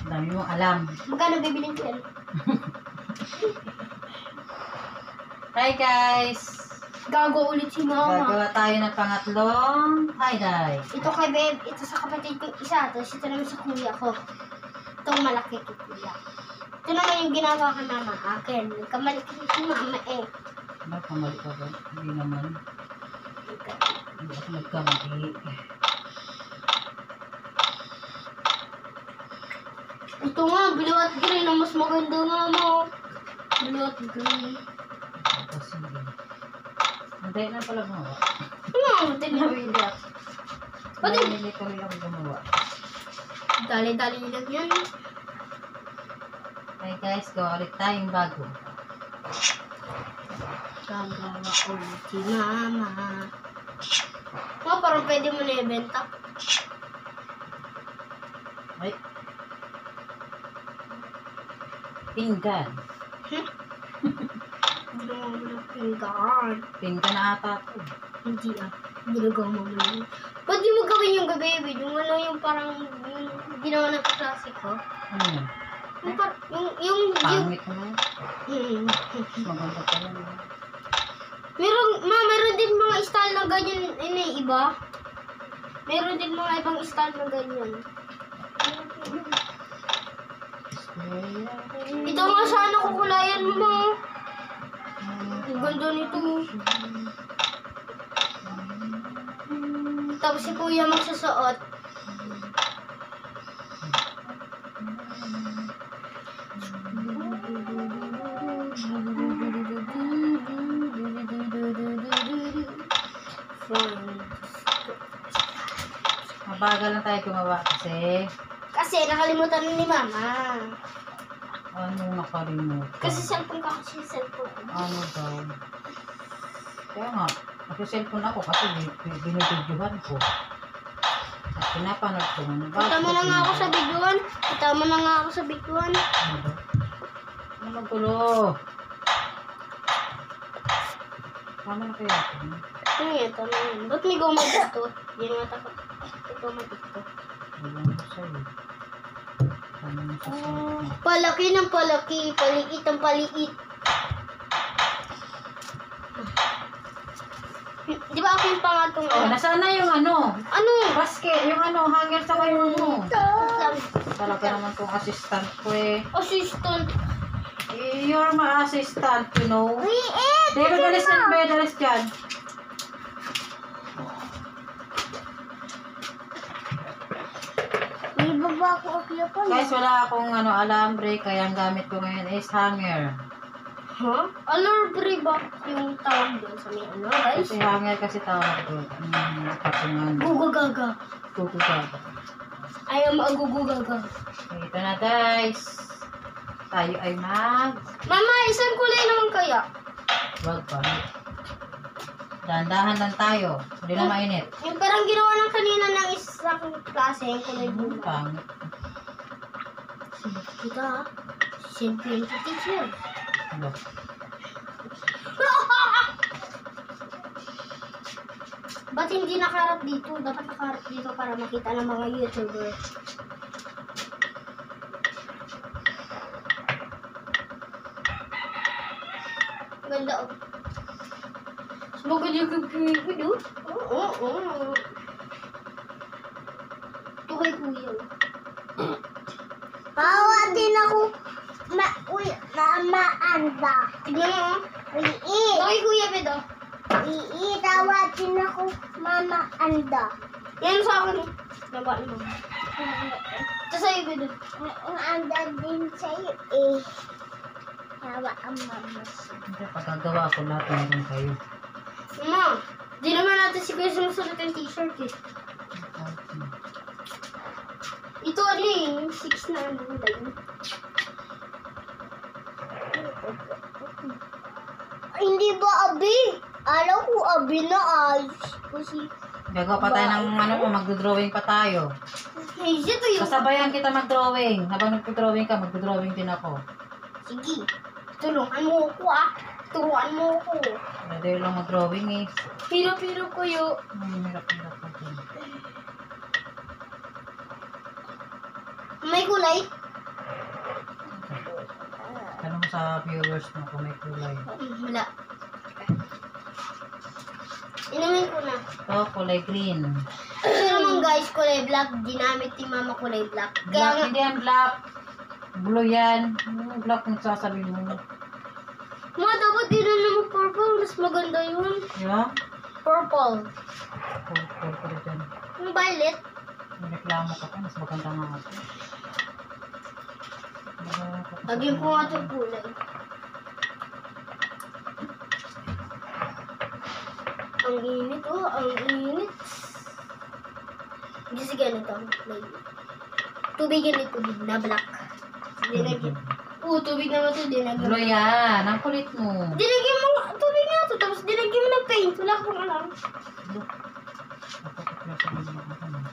Dami mong alam. Magkano bibilin ko yan? Hi guys! Gago ulit si mama. Gagawa tayo ng pangatlong tie-dye. Ito kay Beb, ito sa kapatid ko isa, tapos ito naman sa kuya ko. Itong malaki kay kuya. Ito naman yung ginawa kay mama, akin. Nagkamali kasi si mama eh. Ano, kamali ka ba? Hindi naman. Hindi ako nagkamali. Ito nga, blue at green ang mas maganda nga mo. Blue at green. Ito, sige. Hindi na pala gumawa. Tinawid yan. Pati, Hindi kami lang gumawa. dali-dali lang yan. Hey guys, gawa ulit tayong bago. Gagawa ulit si mama. Oh, parang pwede mo na ibenta. Ay. Pinggan. Ginagawa mo ng pinggan. Pinggan na ata ito. Hindi ah. Ginagawa mo yun. Ba't di mo gawin yung gabi? Yung ano yung parang yung ginawa ng kaklase ko? Ano yun? Yung parang, yung Pangit naman. Hmm. Maganda pa yan. Meron din mga style na ganyan, iba. Meron din mga ibang style na ganyan. Ito nga sana kukulayan mo. Ang ganda nito. Tapos si kuya magsusuot. Mabagal lang tayo gumawa kasi Nakalimutan na ni mama. ano nakalimutan? Kasi cellphone ka kasi cellphone. Ano daw? Kaya nga, nag-cellphone ako kasi binibidyohan ko. At pinapanood ko na. Kita mo na nga ako sa biguan. Ano daw? Ano magulo? Tama na kaya ito? Ano yan? Tama yan. Ba't may gumag dito? Yan nga takot. Ito dito. Walang ko sa'yo. Tama na sa cellphone. Palaki ng palaki. Paliit ng paliit. Di ba ako yung pangatong Oh, nasaan na yung ano? Ano? Basket, yung ano, hanger sa kayo mo. Lang. Talaga naman tong assistant ko eh. Assistant. You're my assistant, you know. Liit! David, alis ng bed, alis dyan. May baba ako akya pa. Guys, wala akong ano, alambre, kaya ang gamit ko ngayon is hanger. Huh? Alarbre ba yung tawag doon sa may ano, guys? Kasi hanger kasi tawag ko. Patungan. Gugagaga. Kukugaga. I am a gugagaga. Ito na guys. Tayo ay Mama, isang kulay naman kaya? Wag pa. Dahan-dahan lang tayo. Hindi na mainit. Yung parang ginawa ng kanina ng isang klase, yung kulay blue. Pangit. Kita, simple yung teacher. Ano? Ba't hindi nakaharap dito? Dapat nakaharap dito para makita ng mga YouTuber. Ganda oh. Maganda yung kagkagod oh. Oo. Ito kay kuya oh. Bawa din ako maanda. Tignan mo oh. Liit. Ito kay kuya Bedo. Liit. Tawa din ako mama anda. Yan sa akin oh. Naba mo. Ito sa'yo Bedo. Ang anda din sa'yo eh. Tawa ang mama. Hindi, pagkagawa ko lahat meron kayo. Mama, di naman natin si kuya sumusunod yung t-shirt eh. Ito ano eh, 6 na ano ba yun? Hindi ba abi? Alam ko abi na ay. Kasi Gagawa pa tayo ng ano po, magdodrawing pa tayo. Hey, ito yun. Sasabayan kita mag-drawing. Habang nagpo-drawing ka, magdo-drawing din ako. Sige, tulungan mo ako ah. Turuan mo ako. Pwede lang mag-drawing eh. Piro-piro ko yun. Hirap-hirap ako. May kulay? sa viewers mo kung may kulay. Wala. Inumin ko na. Ito, kulay green. Ito naman guys, kulay black. Ginamit ni mama kulay black. Black, Kaya nga, hindi yan black. Blue yan. Ano black yung sasabihin mo? ma, dapat din naman purple. Mas maganda yun. Yeah? Purple. Purple dyan. Yung violet. May reklamo ka pa, mas maganda nga ako. Lagyan ko nga itong kulay. Ang init, oh. Ang init. Hindi sige ganito ang kulay. Tubig na black. Dinagyan. Oo, tubig naman ito. Dinagyan. Blue yan. Ang kulit mo. Dinagyan mo nga. Tubig nga ito. Tapos dinagyan mo ng paint. Wala akong alam.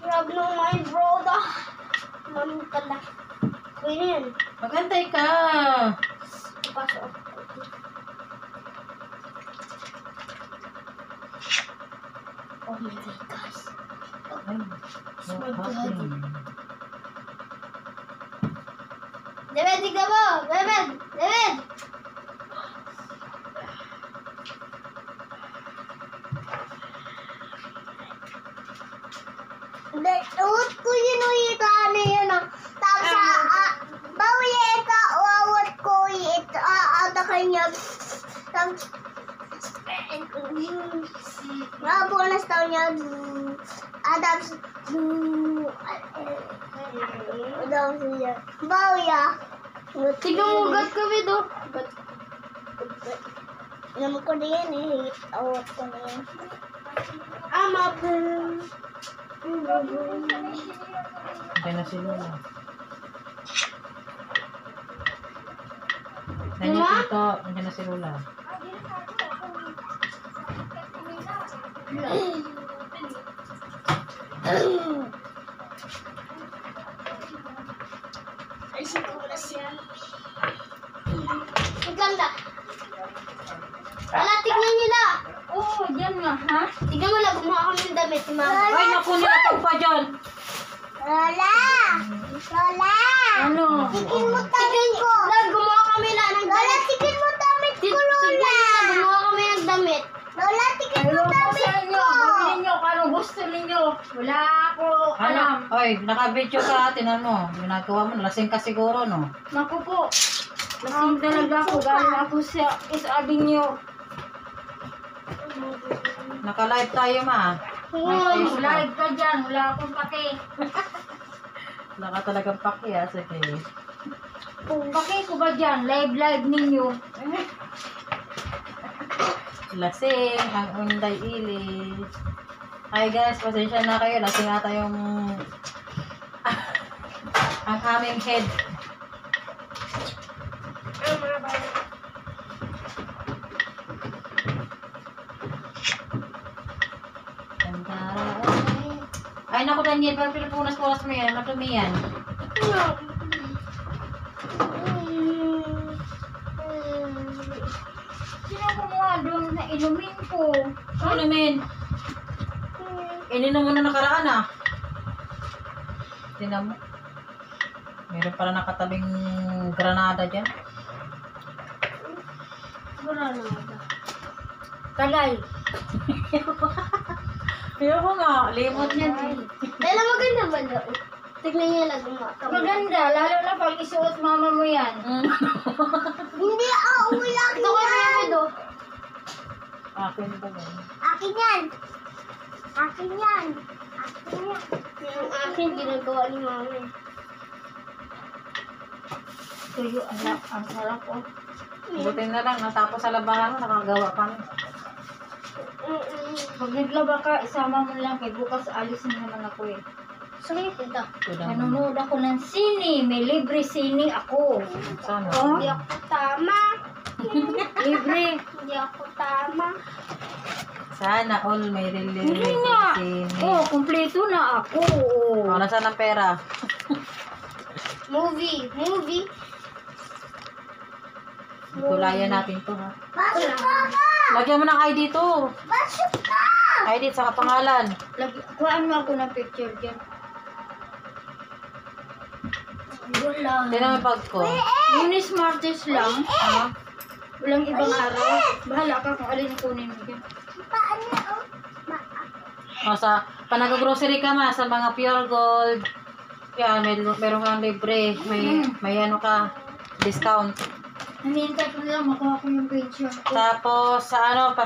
Grabe ng mind, bro. Mami pala. Kuya na yan. Magantay ka. Pasok. Oh my God, guys. Ay, Smart hot God. din. David, tignan mo! David! David! Uot ko yun ito, ano yun ah. Tapos bawi ito, uawat ko ito, ada kanya. Tapos, nabunas daw niya. Tapos, daw siya. Bawi ah. Tignan mo, ugat kami do. Naman ko na yan eh, uot ko na yan. Ama. Diyan na si Lola. Diyan Mama? na dito. Diyan na si Lola. Ay, siguro siya. Maganda. Wala, tignan nyo na. Oo, yan nga, ha? Tignan mo na, gumawa kami ng damit ni mama. Ay, naku, nilatag pa dyan. Lola! Lola! Ano? Tigin mo damit ko. Dad, gumawa kami na ng Lola, damit. tigin mo damit ko, Tignan Lola! nyo na, gumawa kami ng damit. Lola, tigin mo Ayaw ko damit sa inyo. ko. Bumili nyo kung anong gusto ninyo. Wala ako Ano? alam. Oy, naka-video ka. Tinan mo. Ginagawa mo. Lasing ka siguro, no? Naku po. Lasing talaga ako. Galing ako sa isabi nyo. Naka-live tayo, ma. Hoy, live ka dyan. Wala akong pake. Wala ka talagang paki, ha? Sige. Pake ko ba dyan? Live ninyo. Lasing. Ang unday ilis. Hi, guys. Pasensya na kayo. Lasing ata yung... ang aming head. Ay, naku, Daniel. Parang pinapunas-punas mo yan. Matumi yan. Sino kumuha doon na inumin ko? Ano, men? Ininom mo na nakaraan, ah. Tinan mo. Meron pala nakatabing granada dyan. Wala na ba? Kalay. Ayoko nga. Limot yan. Dahil maganda ba daw? Tignan nyo lang gumawa kami. Maganda. Lalo na pag isuot mama mo yan. Hindi, wala Ito ko na do. Akin ba yan? Akin yan. Akin yan. Akin yan. Yung akin, ginagawa ni mama. Tuyo, ang sarap oh. Buti na lang. Natapos sa labahan mo. Nakagawa kami. Pag naglaba ka, isama mo lang kay bukas alis na naman ako eh. Saan kayo punta? Nanonood ako ng sine. May libre sine ako. Sana. Oh? Hindi ako tama. Libre. Hindi ako tama. Sana all may Hindi relay. nga. Oh, kumpleto na ako. Oh, nasaan ang pera? Movie. Kulayan natin to, ha? Pasok ka! Lagyan mo ng ID to. Pasok ka! ID sa pangalan. Kuhaan mo ako ng picture dyan. Wala. Tingnan mo yung bag ko. Lunes, Martes lang. Ha? Walang ibang araw. Bahala ka kung alin yung kunin mo dyan. Paano? O sa, pag nag-grocery ka ma, sa mga Pure Gold, yan, meron kang libre. May ano ka, discount. Hinihintay ko na lang makuha ko yung pension ko. Tapos, sa ano,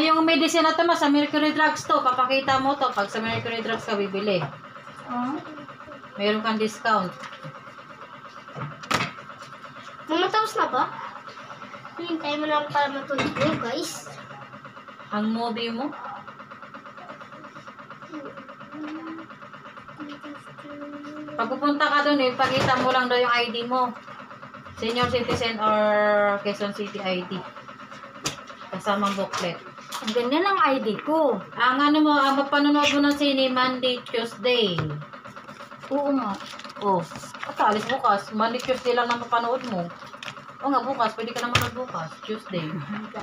yung medicine na to ma, sa Mercury Drugs to, papakita mo to, pag sa Mercury Drugs ka bibili. Ah? Meron kang discount. Mama, tapos na ba? Hintay mo lang para matulog ko, guys. Ang movie mo, pag pupunta ka doon, ipakita mo lang daw yung ID mo. Senior Citizen or Quezon City ID. Kasamang booklet. Ang ganyan lang ID ko. Ang ano mo, ang mapanonood mo ng sine, Monday, Tuesday. Oo nga. Oh, alis bukas. Monday, Tuesday lang na mapanood mo. O nga, bukas. Pwede ka na manood bukas. Tuesday.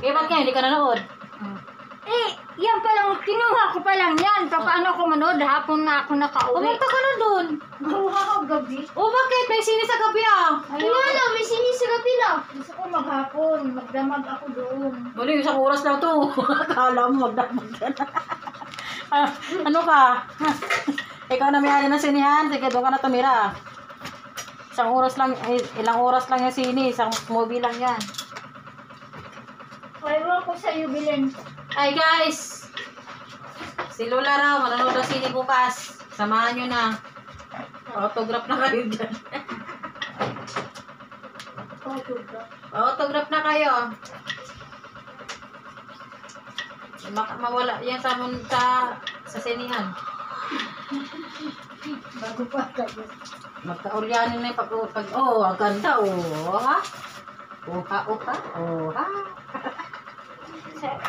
Eh, ba't kaya hindi ka nanood? Yan pa lang. Kinuha ko pa lang yan. Paano ako manood? Hapon na ako nakauwi. Pumunta ka na doon. Nakuha ko gabi. Oh, bakit? May sine sa gabi ah. Wala, may sinis sa gabi lang. Gusto ko maghapon. Magdamag ako doon. Mali, isang oras lang to. Akala mo magdamag ka na. Ano ka? Ikaw na may-ari ng sinihan. Sige, doon ka na tumira. Isang oras lang, ilang oras lang yung sine. Isang movie lang yan. Ewan ko sa iyo, Bilen. Hi guys! Si Lola raw, manonood ng sine bukas. Samahan nyo na. Autograph na kayo dyan. Autograph na kayo. Mawala yan sa sinihan. Bago pa kayo. Magkauryanin na yung ang ganda, oh, ha? Oha.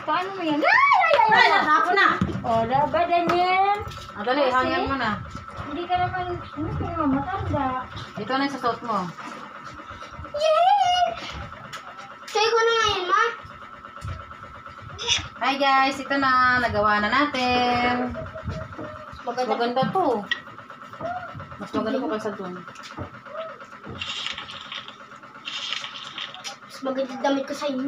Paano mo yan? Ay, natapon na! O, labadan yan. Dali, hangyan mo na. Hindi ka naman matanda. Ito na yung sasot mo. Say ko na ngayon, ma. Hi guys, ito na. Nagawa na natin. Maganda to. Mas maganda ko kaysa dun. Mas maganda damit ko sa inyo.